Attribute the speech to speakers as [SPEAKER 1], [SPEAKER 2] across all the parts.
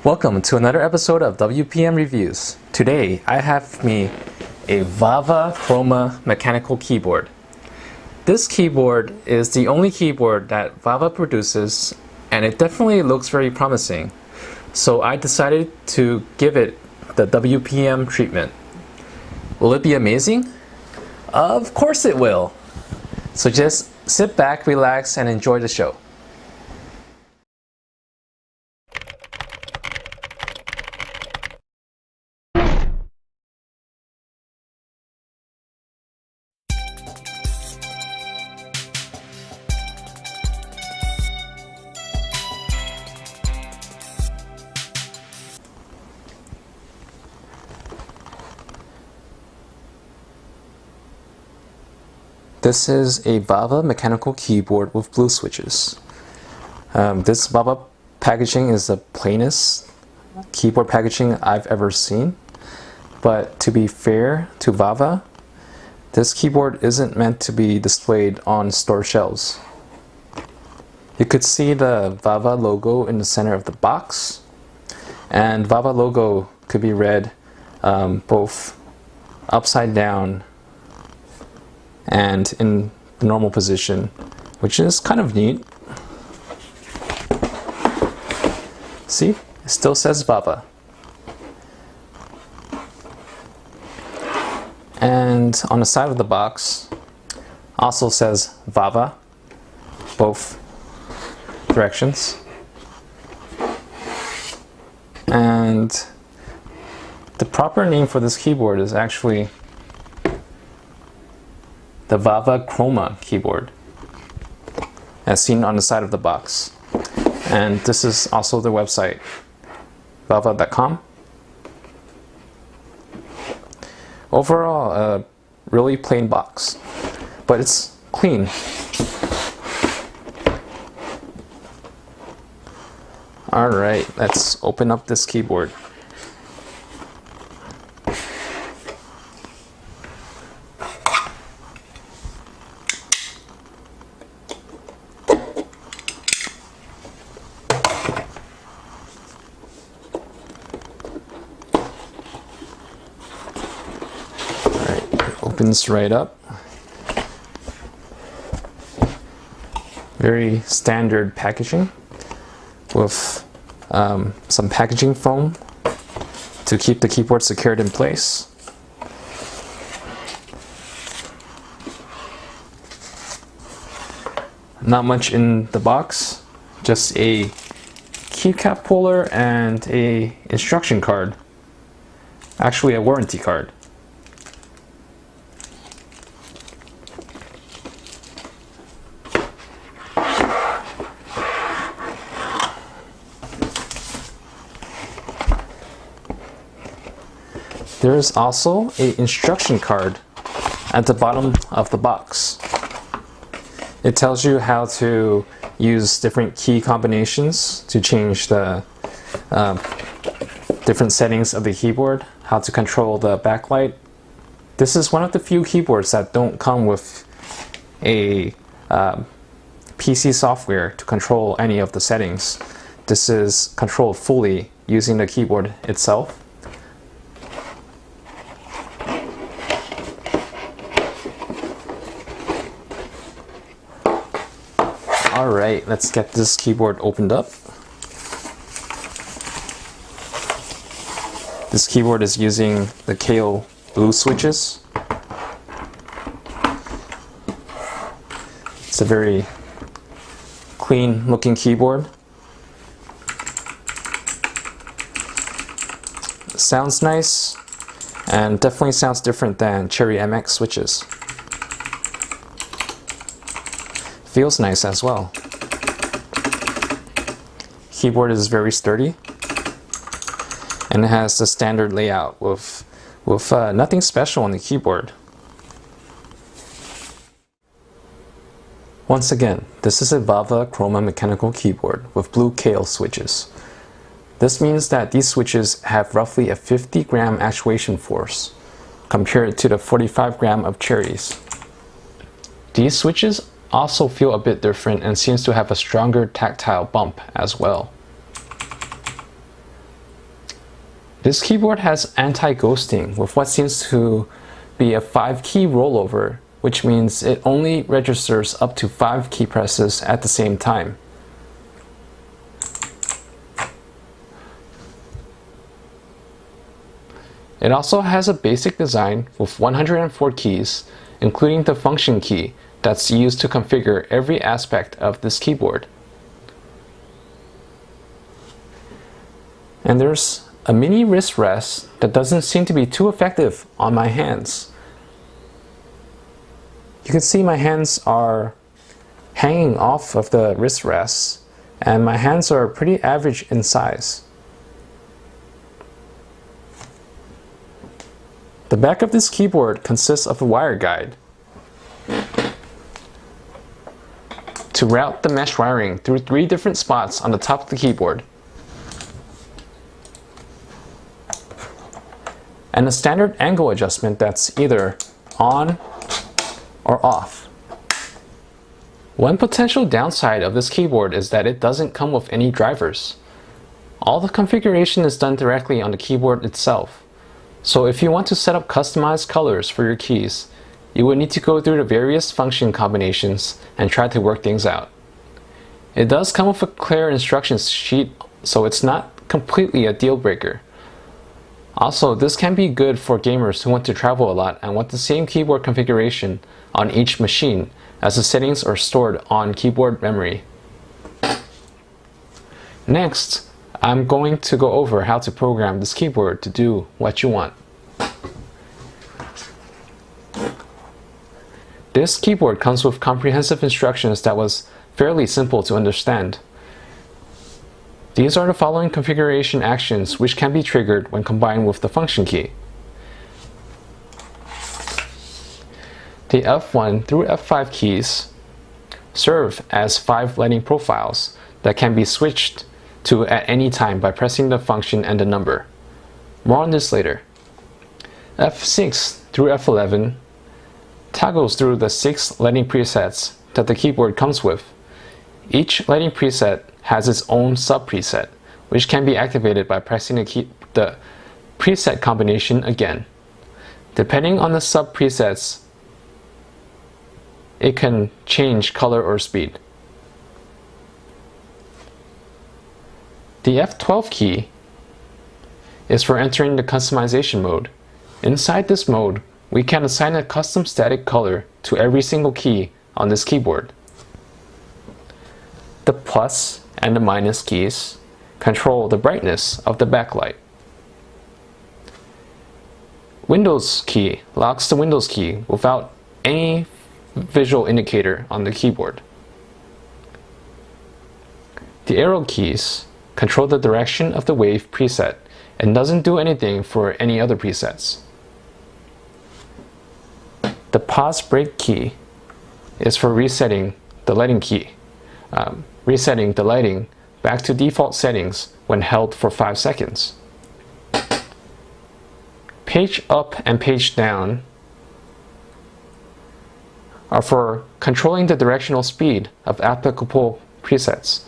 [SPEAKER 1] Welcome to another episode of WPM Reviews. Today I have with me a VAVA Chroma Mechanical Keyboard. This keyboard is the only keyboard that VAVA produces, and it definitely looks very promising. So I decided to give it the WPM treatment. Will it be amazing? Of course it will! So just sit back, relax, and enjoy the show. This is a VAVA mechanical keyboard with blue switches. This VAVA packaging is the plainest keyboard packaging I've ever seen. But to be fair to VAVA, this keyboard isn't meant to be displayed on store shelves. You could see the VAVA logo in the center of the box, and VAVA logo could be read both upside down and in the normal position, which is kind of neat. See, it still says VAVA. And on the side of the box also says VAVA, both directions. And the proper name for this keyboard is actually the VAVA Chroma keyboard, as seen on the side of the box. And this is also the website, vava.com. Overall, a really plain box, but it's clean. Alright, let's open up this keyboard. Opens right up. Very standard packaging with some packaging foam to keep the keyboard secured in place. Not much in the box, just a keycap puller and a instruction card. Actually, a warranty card. There is also an instruction card at the bottom of the box. It tells you how to use different key combinations to change the different settings of the keyboard, how to control the backlight. This is one of the few keyboards that don't come with a PC software to control any of the settings. This is controlled fully using the keyboard itself. Alright, let's get this keyboard opened up. This keyboard is using the Kailh blue switches. It's a very clean looking keyboard. Sounds nice, and definitely sounds different than Cherry MX switches. Feels nice as well. Keyboard is very sturdy, and it has the standard layout with nothing special on the keyboard. Once again, this is a VAVA Chroma Mechanical Keyboard with blue Kailh switches. This means that these switches have roughly a 50 gram actuation force compared to the 45 gram of Cherry's. These switches also feel a bit different and seems to have a stronger tactile bump as well. This keyboard has anti-ghosting with what seems to be a 5-key rollover, which means it only registers up to 5 key presses at the same time. It also has a basic design with 104 keys, including the function key that's used to configure every aspect of this keyboard. And there's a mini wrist rest that doesn't seem to be too effective on my hands. You can see my hands are hanging off of the wrist rests, and my hands are pretty average in size. The back of this keyboard consists of a wire guide to route the mesh wiring through 3 different spots on the top of the keyboard, and a standard angle adjustment that's either on or off. One potential downside of this keyboard is that it doesn't come with any drivers. All the configuration is done directly on the keyboard itself. So if you want to set up customized colors for your keys, you would need to go through the various function combinations and try to work things out. It does come with a clear instructions sheet, so it's not completely a deal breaker. Also, this can be good for gamers who want to travel a lot and want the same keyboard configuration on each machine, as the settings are stored on keyboard memory. Next, I'm going to go over how to program this keyboard to do what you want. This keyboard comes with comprehensive instructions that was fairly simple to understand. These are the following configuration actions which can be triggered when combined with the function key. The F1 through F5 keys serve as 5 lighting profiles that can be switched to at any time by pressing the function and the number. More on this later. F6 through F11 toggles through the 6 lighting presets that the keyboard comes with. Each lighting preset has its own sub-preset, which can be activated by pressing the preset combination again. Depending on the sub-presets, it can change color or speed. The F12 key is for entering the customization mode. Inside this mode, we can assign a custom static color to every single key on this keyboard. The plus and the minus keys control the brightness of the backlight. Windows key locks the Windows key without any visual indicator on the keyboard. The arrow keys control the direction of the wave preset and doesn't do anything for any other presets. The pause break key is for resetting the lighting key, resetting the lighting back to default settings when held for 5 seconds. Page up and page down are for controlling the directional speed of applicable presets.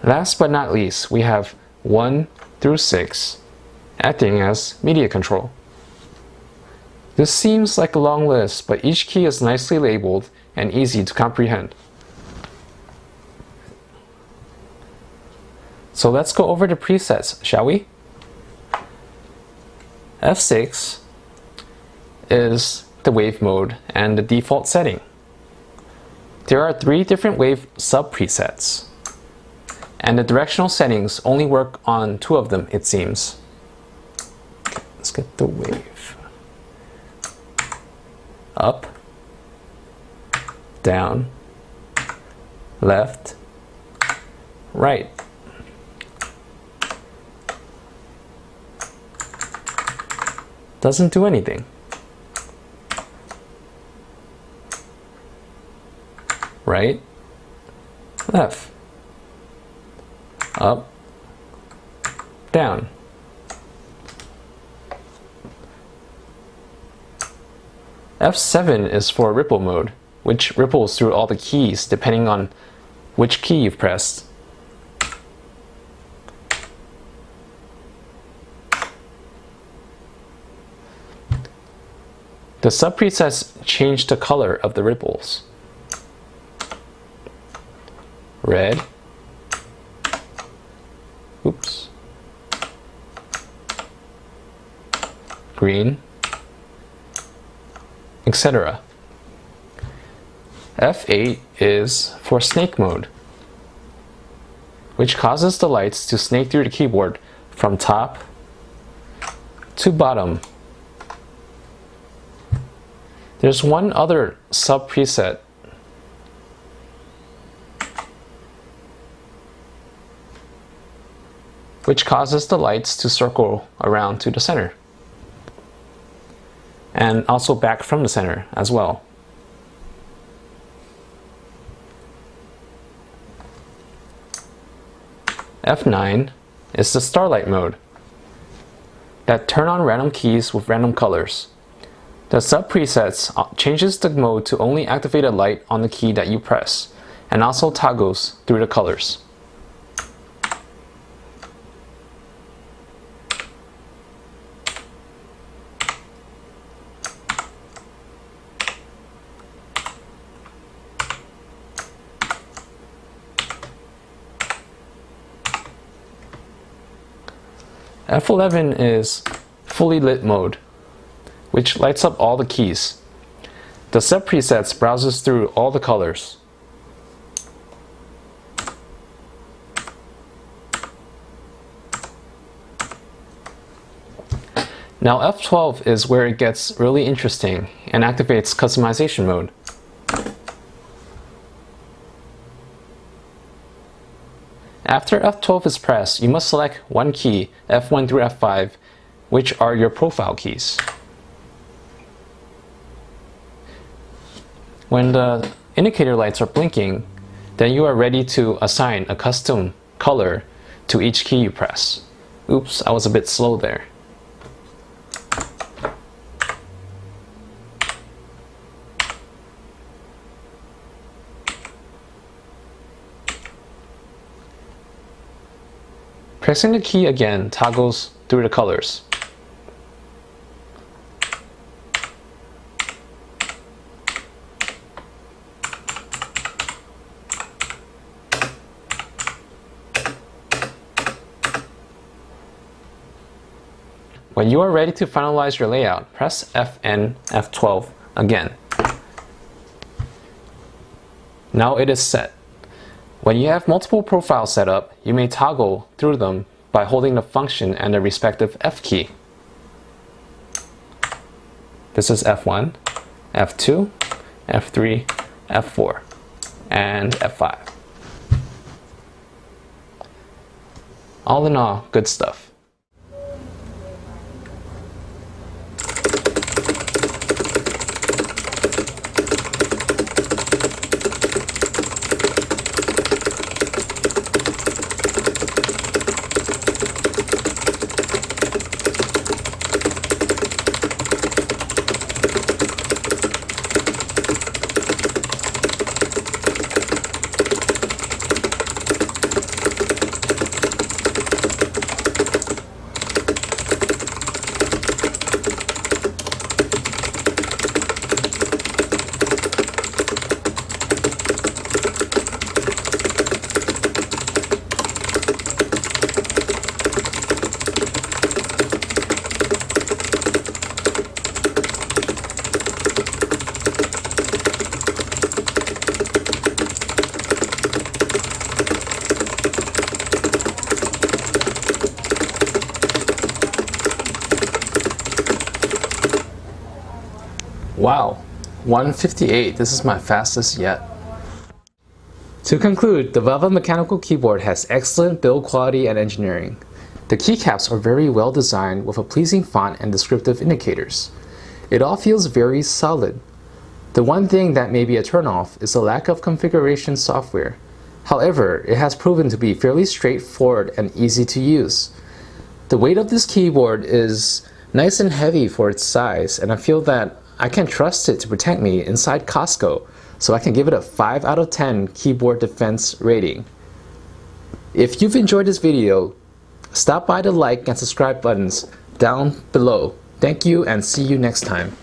[SPEAKER 1] Last but not least, we have 1 through 6 acting as media control. This seems like a long list, but each key is nicely labeled and easy to comprehend. So let's go over the presets, shall we? F6 is the wave mode and the default setting. There are 3 different wave sub-presets, and the directional settings only work on 2 of them, it seems. Let's get the wave. Up, down, left, right. Doesn't do anything. Right, left, up, down. F7 is for ripple mode, which ripples through all the keys depending on which key you've pressed. The sub-presets change the color of the ripples. Red, oops, green, etc. F8 is for snake mode, which causes the lights to snake through the keyboard from top to bottom. There's one other sub preset which causes the lights to circle around to the center and also back from the center as well. F9 is the starlight mode that turn on random keys with random colors. The sub presets changes the mode to only activate a light on the key that you press and also toggles through the colors. F11 is fully lit mode, which lights up all the keys. The sub presets browses through all the colors. Now F12 is where it gets really interesting and activates customization mode. After F12 is pressed, you must select one key, F1 through F5, which are your profile keys. When the indicator lights are blinking, then you are ready to assign a custom color to each key you press. Oops, I was a bit slow there. Pressing the key again toggles through the colors. When you are ready to finalize your layout, press Fn F12 again. Now it is set. When you have multiple profiles set up, you may toggle through them by holding the function and the respective F key. This is F1, F2, F3, F4, and F5. All in all, good stuff. Wow, 158, this is my fastest yet. To conclude, the VAVA Mechanical Keyboard has excellent build quality and engineering. The keycaps are very well designed with a pleasing font and descriptive indicators. It all feels very solid. The one thing that may be a turnoff is the lack of configuration software. However, it has proven to be fairly straightforward and easy to use. The weight of this keyboard is nice and heavy for its size, and I feel that I can trust it to protect me inside Costco, so I can give it a 5 out of 10 keyboard defense rating. If you've enjoyed this video, stop by the like and subscribe buttons down below. Thank you and see you next time.